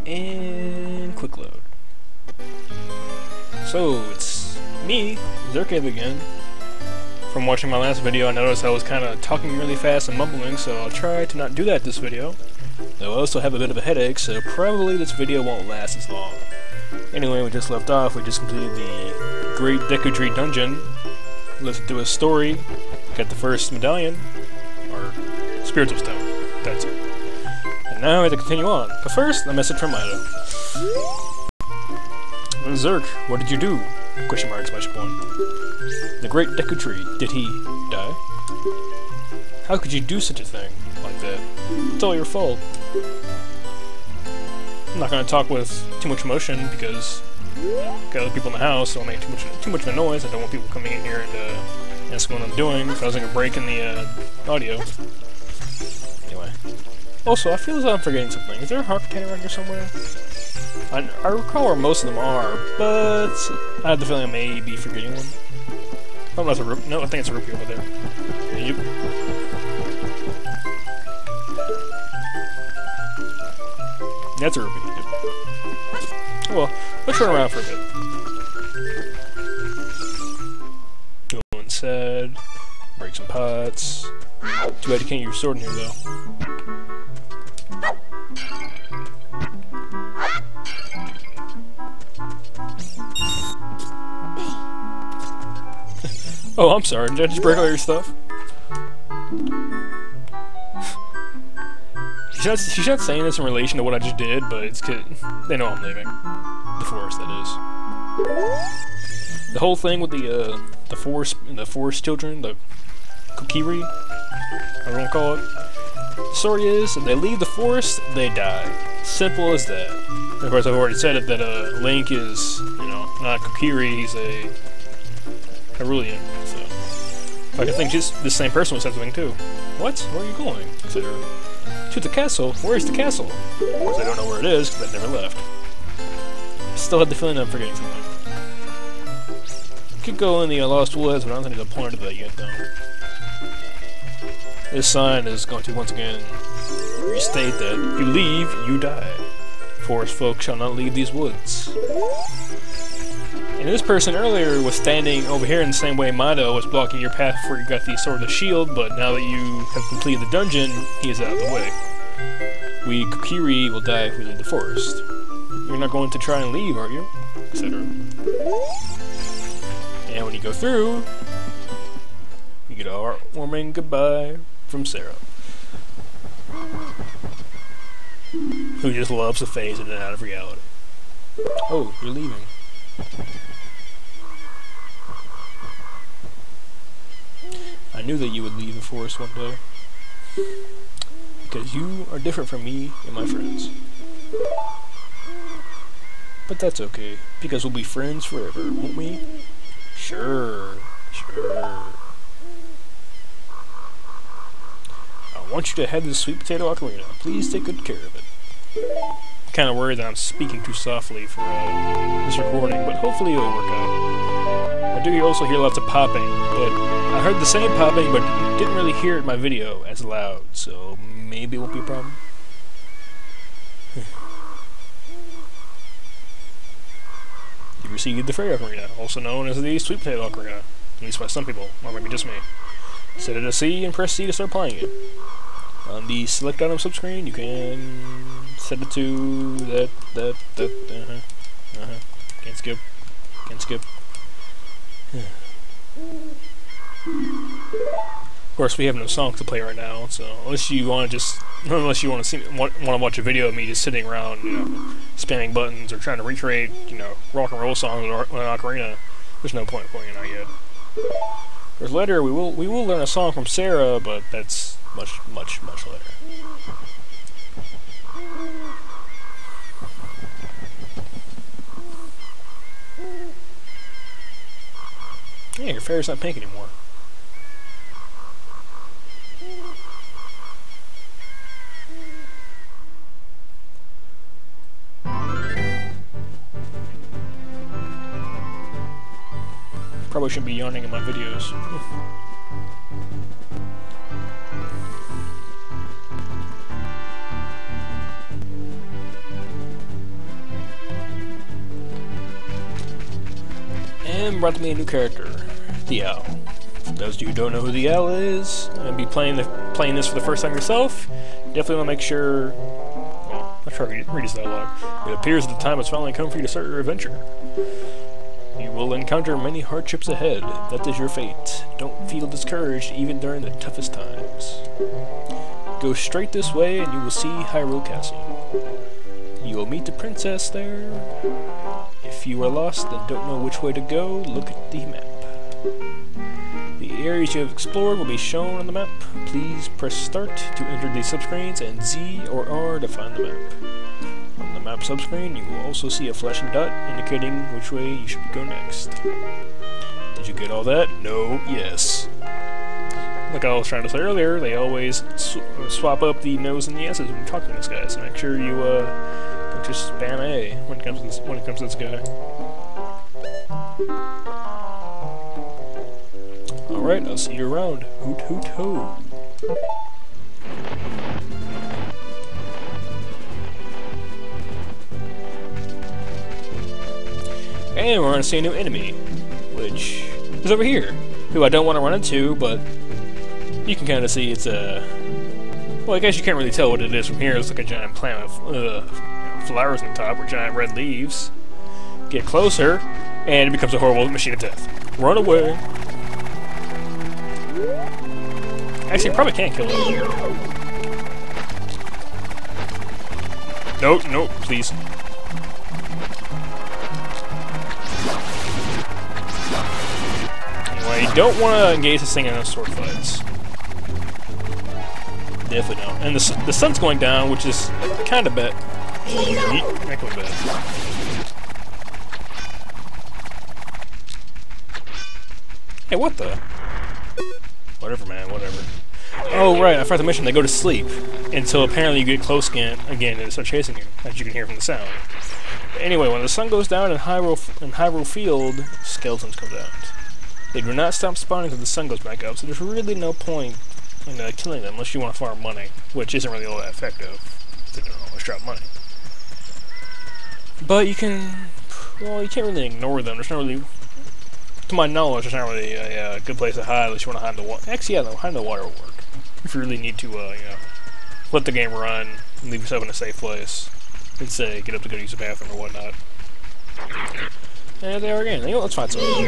And quick load. So, it's me, Zerkave again. From watching my last video, I noticed I was kind of talking really fast and mumbling, so I'll try to not do that this video. Though I also have a bit of a headache, so probably this video won't last as long. Anyway, we just left off, we just completed the Great Deku Tree Dungeon. Let's do a story, got the first medallion, or spiritual stone, that's it. And now we have to continue on, but first, a message from Ida. Zerk, what did you do? Question mark, exclamation point. The Great Deku Tree, did he die? How could you do such a thing like that? It's all your fault. I'm not going to talk with too much emotion because I've got other people in the house, so I'll make too much of a noise. I don't want people coming in here and asking what I'm doing, causing a break in the audio. Anyway. Also, I feel as though I'm forgetting something. Is there a heart container around here somewhere? I recall where most of them are, but I have the feeling I may be forgetting one. Oh, that's a rupee. No, I think it's a rupee over there. Yep. That's a rupee. Yep. Well, let's run around for a bit. Go inside. Break some pots. Too bad you can't use your sword in here, though. Oh, I'm sorry. Did I just break all your stuff? She's not saying this in relation to what I just did, but it's 'cause they know I'm leaving. The forest, that is. The whole thing with the forest children, the Kokiri, I don't want to call it. The story is, if they leave the forest, they die. Simple as that. And of course, I've already said it that Link is, you know, not Kokiri. He's a Hyrulean. So, I can think just the same person would say something too. What? Where are you going? Etc. To the castle? Where's the castle? Of course, I don't know where it is because I've never left. I still had the feeling I'm forgetting something. Could go in the Lost Woods, but I don't think there's a point to that yet, though. This sign is going to once again restate that if you leave, you die. Forest folk shall not leave these woods. And this person earlier was standing over here in the same way Mado was blocking your path before you got the Sword of the Shield, but now that you have completed the dungeon, he is out of the way. We Kokiri will die if we leave the forest. You're not going to try and leave, are you? Etc. And when you go through, you get a heartwarming goodbye from Sarah, who just loves to phase in and out of reality. Oh, you're leaving. I knew that you would leave the forest one day, because you are different from me and my friends. But that's okay, because we'll be friends forever, won't we? Sure, sure. I want you to head to the Sweet Potato Ocarina. Please take good care of it. I'm kind of worried that I'm speaking too softly for this recording, but hopefully it'll work out. I do also hear lots of popping, but I heard the same popping, but didn't really hear it in my video as loud, so maybe it won't be a problem. You received the Fairy Ocarina, also known as the Sweet Potato Ocarina, at least by some people, or maybe just me. Set it to C and press C to start playing it. On the select item subscreen, you can set it to that, Can't skip. Can't skip. Of course, we have no songs to play right now, so unless you want to watch a video of me just sitting around, you know, spamming buttons or trying to recreate, you know, rock and roll songs with an ocarina, there's no point in playing it out yet. Of course, later we will learn a song from Sarah, but that's much later. Yeah, your fairy's not pink anymore. Probably shouldn't be yawning in my videos. about to meet a new character, the Owl. For those of you who don't know who the Owl is, and be playing this for the first time yourself, definitely want to make sure. Well, I'll try to read his dialogue. It appears that the time has finally come for you to start your adventure. You will encounter many hardships ahead. That is your fate. Don't feel discouraged even during the toughest times. Go straight this way and you will see Hyrule Castle. You will meet the princess there. If you are lost and don't know which way to go, look at the map. The areas you have explored will be shown on the map. Please press start to enter the subscreens and Z or R to find the map. On the map subscreen, you will also see a flashing dot indicating which way you should go next. Did you get all that? No, yes. Like I was trying to say earlier, they always swap up the no's and the yeses when talking to this guy, so make sure you don't just spam A when it comes to this guy. Alright, I'll see you around. Hoot hoot ho. And we're gonna see a new enemy, which is over here, who I don't want to run into, but you can kind of see it's a... Well, I guess you can't really tell what it is from here. It's like a giant plant with flowers on top, or giant red leaves. Get closer, and it becomes a horrible machine of death. Run away! Actually, you probably can't kill it. Nope, nope, please. Anyway, you don't want to engage this thing in those sword fights. Definitely don't. And the sun's going down, which is kind of bad. That goes bad. Hey, what the? Whatever, man, whatever. Oh, right, I forgot to mention, they go to sleep until apparently you get close again and they start chasing you, as you can hear from the sound. But anyway, when the sun goes down in Hyrule Field, skeletons come out. They do not stop spawning until the sun goes back up, so there's really no point in killing them unless you want to farm money, which isn't really all that effective if they don't always drop money. But you can, well, you can't really ignore them. There's not really, to my knowledge, there's not really a good place to hide unless you want to hide in the water. Actually, yeah, hide in the water will work. If you really need to, let the game run and leave yourself in a safe place, and say, get up to go use the bathroom or whatnot. And there again. You know, let's find something.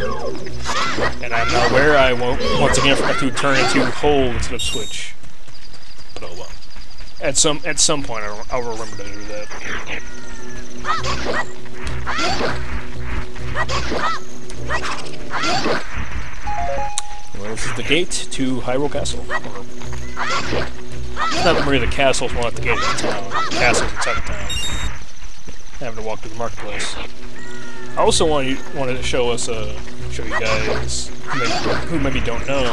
And I'm now aware I won't once again forget to turn into hold instead of switch. But oh well. At some point I'll remember to do that. Anyway, this is the gate to Hyrule Castle. It's not really the castle, it's more like the gate of the town. The castle's inside the town. Having to walk through the marketplace. I also wanted to show us, show you guys who maybe don't know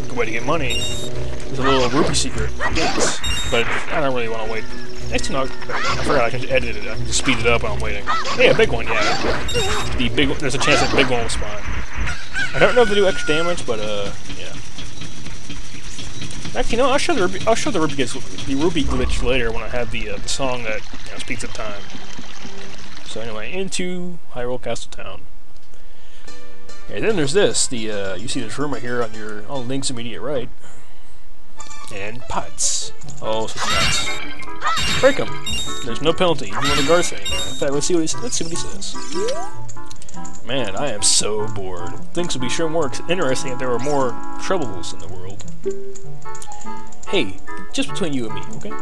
the way to get money. There's a little rupee secret, but I don't really want to wait. Actually, no, I forgot I can just edit it. I can just speed it up while I'm waiting. Hey, a big one, yeah. The big one, there's a chance that the big one will spawn. I don't know if they do extra damage, but yeah. Actually, no, I'll show the rupee glitch later when I have the song that speeds up time. So anyway, into Hyrule Castle Town. And then there's this. You see this room right here on Link's immediate right. And pots. Oh, such pots. Break them. There's no penalty, even when the guard's saying there. In fact, let's see what he says. Man, I am so bored. Things would be sure more interesting if there were more troubles in the world. Hey, just between you and me, okay?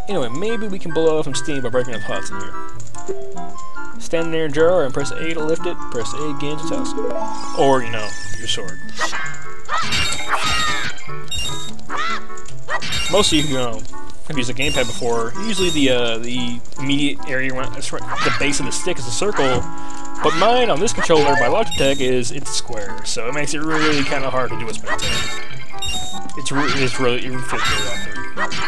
Anyway, maybe we can blow off some steam by breaking up pots in here. Stand near a jar and press A to lift it, press A again to toss it. Or, your sword. Most of you, have used a gamepad before. Usually the immediate area around the base of the stick is a circle, but mine on this controller by Logitech it's a square, so it makes it really kind of hard to do a spin attack. It feels very awkward.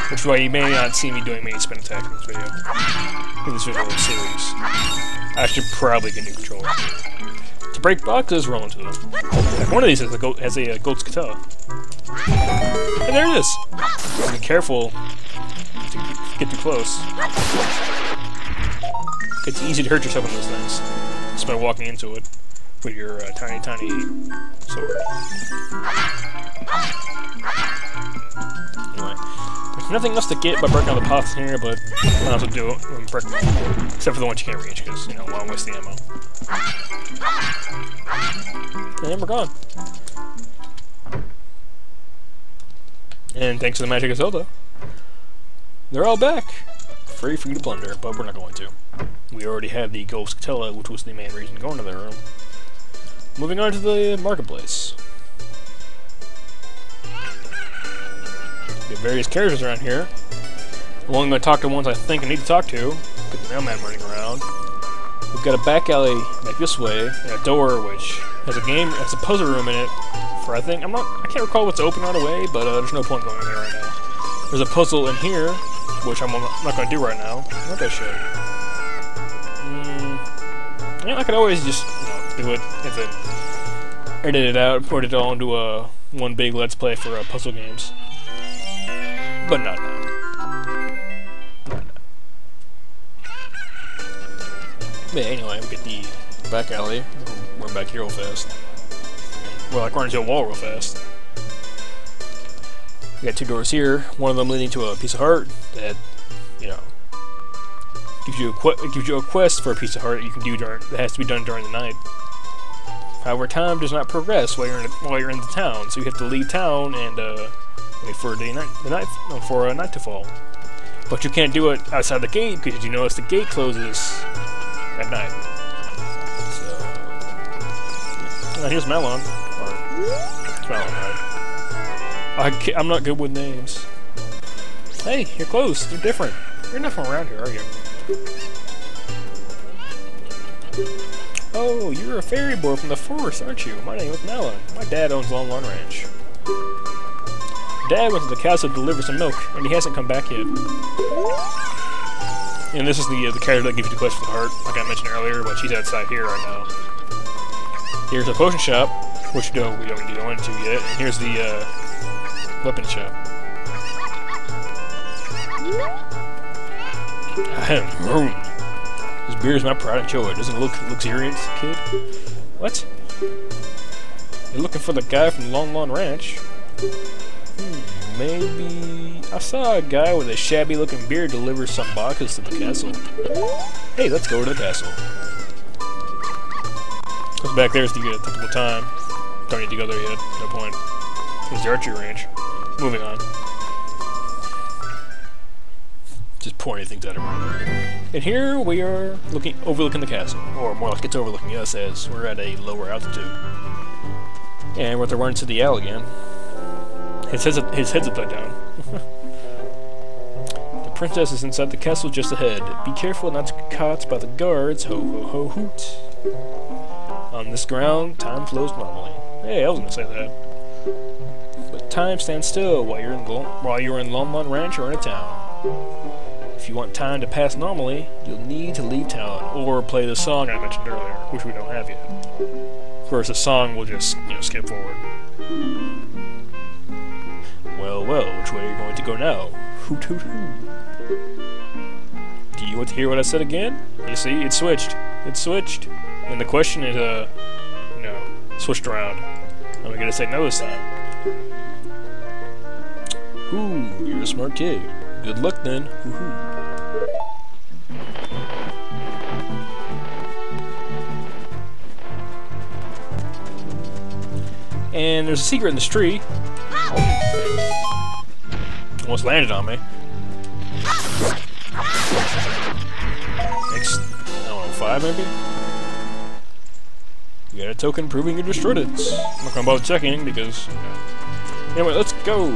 Which is why you may not see me doing many spin attacks in this video. In this video series. I should probably get a new controller. To break boxes, roll into them. Like one of these has a gold katana. And there it is! Be careful to get too close. It's easy to hurt yourself in those things. Just by walking into it. with your tiny, tiny sword. Anyway, there's nothing else to get by breaking all the pots in here, but I might as well do it and break them all. Except for the ones you can't reach, because, you know, why waste the ammo. And we're gone. And thanks to the magic of Zelda, they're all back. Free for you to plunder, but we're not going to. We already had the Gold Scatella, which was the main reason going to their room. Moving on to the marketplace. We have various characters around here. I'm only going to talk to ones I think I need to talk to. Got the mailman running around. We've got a back alley back this way, and a door which has a puzzle room in it. For I can't recall what's open right away, but there's no point going in there right now. There's a puzzle in here, which I'm not going to do right now. What I should. Yeah, I could always just, you know, do it if it edit it out and put it all into one big Let's Play for puzzle games. But not now. Not now. But anyway, we get the back alley. We're back here real fast. We're like running into a wall real fast. We got two doors here. One of them leading to a piece of heart that, you know, gives you a quest for a piece of heart that you can do that has to be done during the night. However, time does not progress while you're in the town, so you have to leave town and wait for a night to fall. But you can't do it outside the gate because you notice the gate closes at night. So here's Malon. It's Malon, right? I'm not good with names. Hey, you're close. They're different. You're not from around here, are you? Oh, you're a fairy boy from the forest, aren't you? My name is Malon. My dad owns Lon Lon Ranch. Dad went to the castle to deliver some milk, and he hasn't come back yet. And this is the character that gives you the quest for the heart, like I mentioned earlier, but she's outside here right now. Here's a potion shop, which we don't need to go into yet, and here's the weapon shop. Ahem. This beer is my pride and joy. Doesn't it look luxuriant, kid? What? You're looking for the guy from Lon Lon Ranch? Maybe... I saw a guy with a shabby-looking beard deliver some boxes to the castle. Hey, let's go to the castle. Because back there's the typical time. Don't need to go there yet. No point. Here's the archery range. Moving on. Just pointing things at everyone. And here we are overlooking the castle. Or more like it's overlooking us as we're at a lower altitude. And we're at the run to the alley again. His head's upside down. The princess is inside the castle just ahead. Be careful not to get caught by the guards. Ho ho ho hoot. On this ground, time flows normally. Hey, I was gonna say that. But time stands still while you're in Lon Lon Ranch or in a town. If you want time to pass normally, you'll need to leave town or play the song I mentioned earlier, which we don't have yet. Of course, the song will just, skip forward. Well, which way are you going to go now? Hoot hoot hoot. Do you want to hear what I said again? You see, it switched. It switched. And the question is, switched around. I'm gonna say no this time. Ooh, you're a smart kid. Good luck then. Hoo-hoo. And there's a secret in this tree. Almost landed on me. Next, I don't know, 5 maybe? You got a token proving you destroyed it. I'm not gonna bother checking because, Anyway, let's go!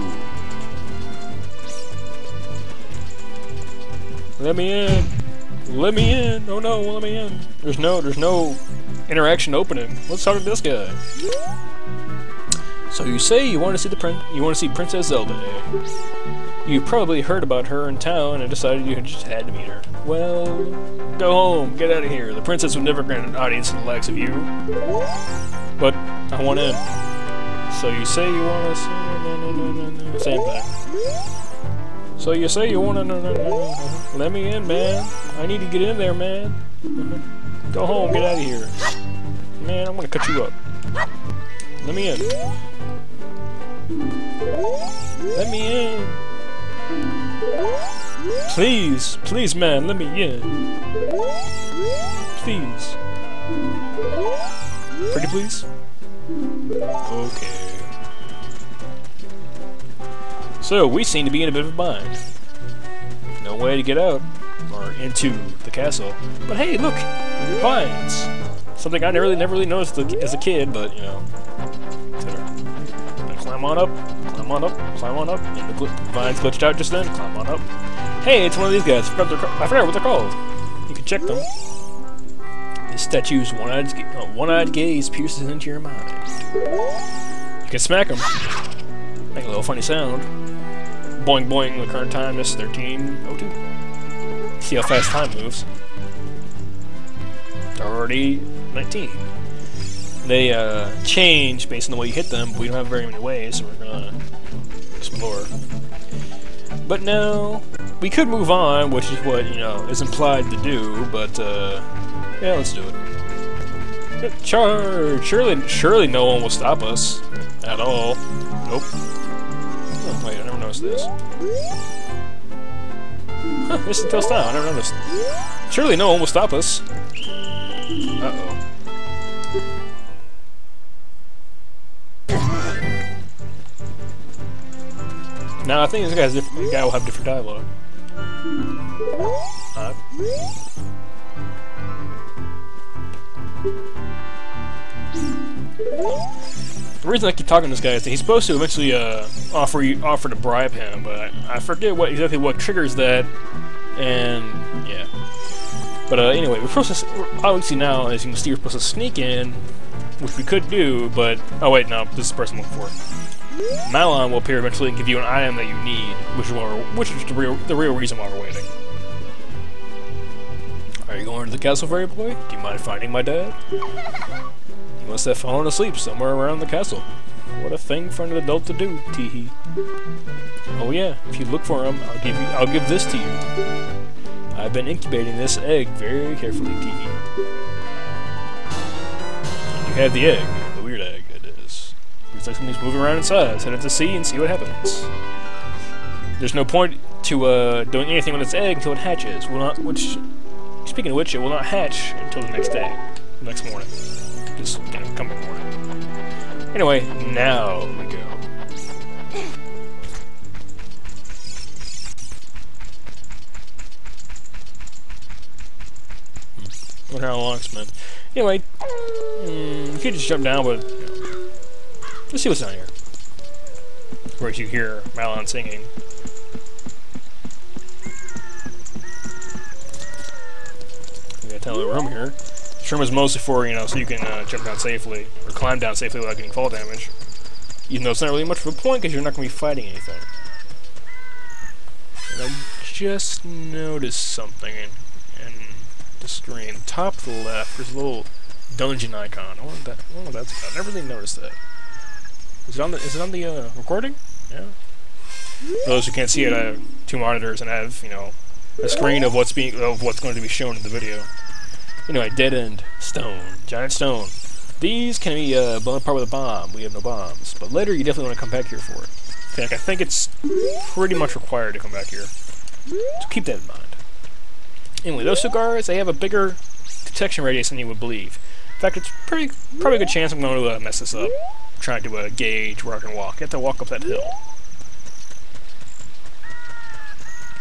Let me in! Let me in! Oh no, let me in! There's no interaction opening. Let's talk to this guy. So you say you want to see Princess Zelda, eh? You probably heard about her in town and decided you just had to meet her. Well, go home, get out of here. The princess would never grant an audience to the likes of you. But I want in. So you say you want to see... Same thing. So you say you want to... Let me in, man. I need to get in there, man. Go home, get out of here. Man, I'm gonna cut you up. Let me in. Let me in. Please, please, man, let me in. Please. Pretty please? Okay. So, we seem to be in a bit of a bind. No way to get out, or into the castle. But hey, look! Vines! Something I never really noticed as a kid, but, you know. Climb on up, climb on up, climb on up. And the vines glitched out just then. Climb on up. Hey, it's one of these guys. I forgot what they're called. You can check them. This statue's one-eyed gaze pierces into your mind. You can smack them. Make a little funny sound. Boing boing, the current time is 13:02. See how fast time moves. It's already 19. They change based on the way you hit them, but we don't have very many ways, so we're gonna explore. But now, we could move on, which is what, you know, is implied to do, but yeah, let's do it. Charge! Surely no one will stop us. At all. Nope. Oh, wait, I never noticed this. Huh, this is until now, I never noticed. Surely no one will stop us. Uh-oh. Now I think this guy will have different dialogue. The reason I keep talking to this guy is that he's supposed to eventually offer to bribe him, but I forget exactly what triggers that, and yeah. But anyway, we're obviously now, as you can see, we're supposed to sneak in, which we could do, but oh wait, no, this is the person I'm looking for. Malon will appear eventually and give you an item that you need, which is the real reason why we're waiting. Are you going to the castle, fairy boy? Do you mind finding my dad? He must have fallen asleep somewhere around the castle. What a thing for an adult to do, teehee. Oh yeah, if you look for him, I'll give this to you. I've been incubating this egg very carefully, teehee. You have the egg, the weird egg it is. Looks like something's moving around inside. Send it to sea and see what happens. There's no point to doing anything with its egg until it hatches. Speaking of which, it will not hatch until the next day, next morning. Just coming morning. Anyway, now we go. I wonder how long it's been. Anyway, you could just jump down, but you know, let's see what's down here. Where you hear Malon singing. We got a tiny little room here. This room is mostly for, you know, so you can jump down safely, or climb down safely without getting fall damage. Even though it's not really much of a point because you're not going to be fighting anything. And I just noticed something in the screen. Top to the left, there's a little dungeon icon. I wonder what that's about. I never really noticed that. Is it on the recording? Yeah. For those who can't see it, I have two monitors and I have, you know, a screen of what's going to be shown in the video. Anyway, dead end stone, giant stone. These can be blown apart with a bomb. We have no bombs, but later you definitely want to come back here for it. In fact, I think it's pretty much required to come back here. So keep that in mind. Anyway, those cigars, they have a bigger detection radius than you would believe. In fact, it's probably a good chance I'm going to mess this up. I'm trying to gauge where I can walk. You have to walk up that hill.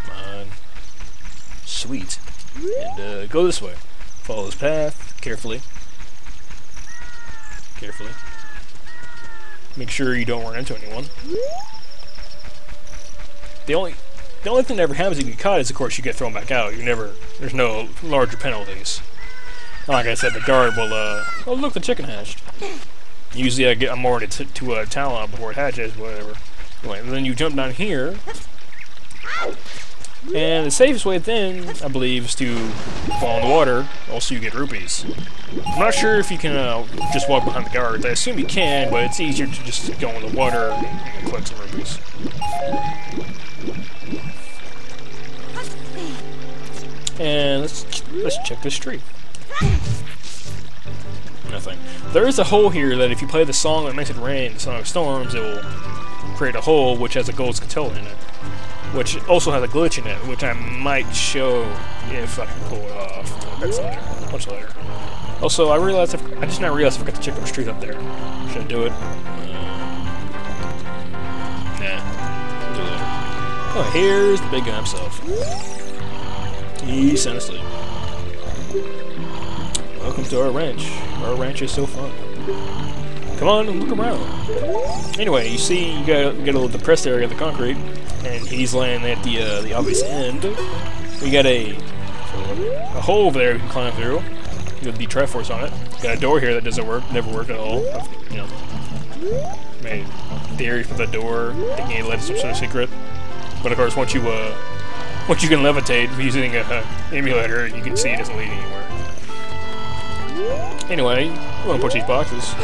Come on. Sweet. And go this way. Follow this path carefully. Carefully. Make sure you don't run into anyone. The only thing that ever happens if you get caught is, of course, you get thrown back out. There's no larger penalties. Like I said, the guard will, oh look, the chicken hatched. Usually I'm more to Talon before it hatches, whatever. Anyway, and then you jump down here. And the safest way then, I believe, is to fall in the water, also you get rupees. I'm not sure if you can just walk behind the guards. I assume you can, but it's easier to just go in the water and collect some rupees. And let's check this tree. I nothing. There is a hole here that if you play the song that makes it rain, the Song of Storms, it will create a hole which has a gold scutilla in it. Which also has a glitch in it, which I might show if I can pull it off. That's later. Much later. Also, I just now realized I forgot to check the street up there. Should I do it? Nah. I'll do it later. Oh, here's the big guy himself. He's sound asleep. Welcome to our ranch. Our ranch is so fun. Come on and look around. Anyway, you see, you get a little depressed area of the concrete, and he's laying at the obvious end. We got a hole over there you can climb through. With the Triforce on it. Got a door here that doesn't work, never worked at all. You know, made theory for the door, thinking it led to some sort of secret. But of course, once you can levitate using a emulator, you can see it doesn't lead anywhere. Anyway, we want to push these boxes.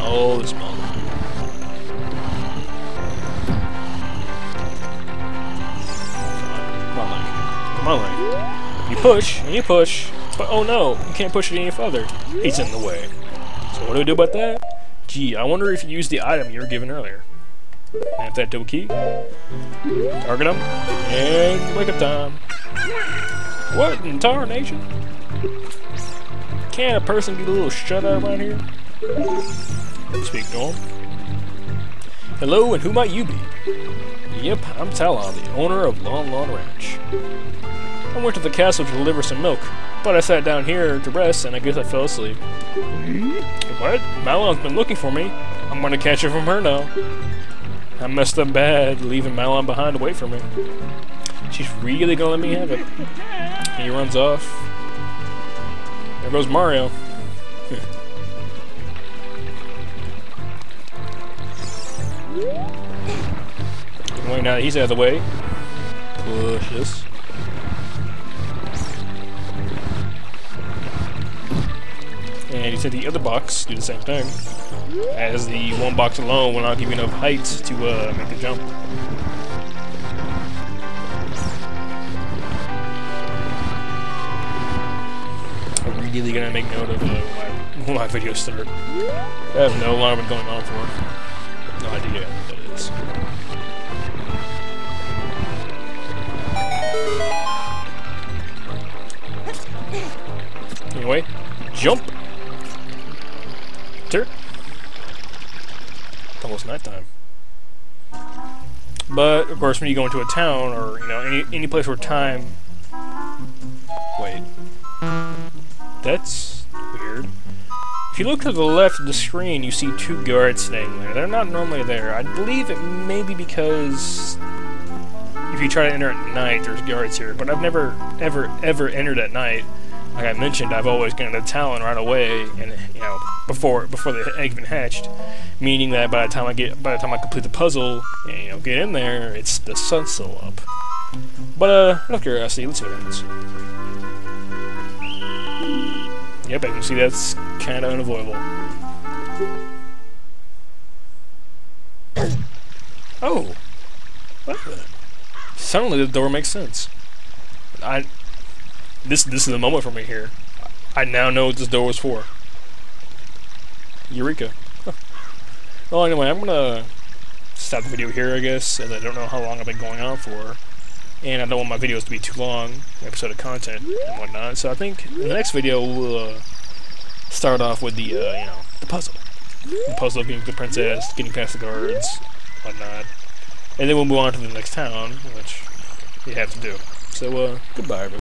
Oh, this smell. Come on, Link. You push, and you push, but oh no, you can't push it any further. He's in the way. So what do we do about that? Gee, I wonder if you use the item you were given earlier. Have that double key. Target him. And wake up time. What in tarnation? Can't a person get a little shut eye around here? Speak to him. Hello, and who might you be? Yep, I'm Talon, the owner of Lon Lon Ranch. I went to the castle to deliver some milk, but I sat down here to rest, and I guess I fell asleep. What? Malon's been looking for me. I'm gonna catch her from her now. I messed up bad, leaving Malon behind to wait for me. She's really gonna let me have it. And he runs off. There goes Mario. Anyway, now that he's out of the way, push this. And you take the other box, do the same thing. As the one box alone will not give you enough height to make the jump. I'm really gonna make note of when my videos start. I have no longer been going on for. No idea what that is. Anyway, jump! It's almost nighttime. But of course, when you go into a town or any place where time. Wait, that's weird. If you look to the left of the screen, you see two guards standing there. They're not normally there. I believe it may be because if you try to enter at night, there's guards here. But I've never, ever entered at night. Like I mentioned, I've always gotten the Talon right away, and before the egg even hatched, meaning that by the time I complete the puzzle and get in there, it's the sun's still up. But out of curiosity, let's see what happens. Yep, I can see that's kind of unavoidable. Oh, what? Suddenly the door makes sense. This is the moment for me here. I now know what this door was for. Eureka. Huh. Well, anyway, I'm gonna stop the video here, I guess, as I don't know how long I've been going on for, and I don't want my videos to be too long, episode of content and whatnot. So I think in the next video we'll start off with the the puzzle. The puzzle of getting the princess, getting past the guards, whatnot, and then we'll move on to the next town, which you have to do. So goodbye, everybody.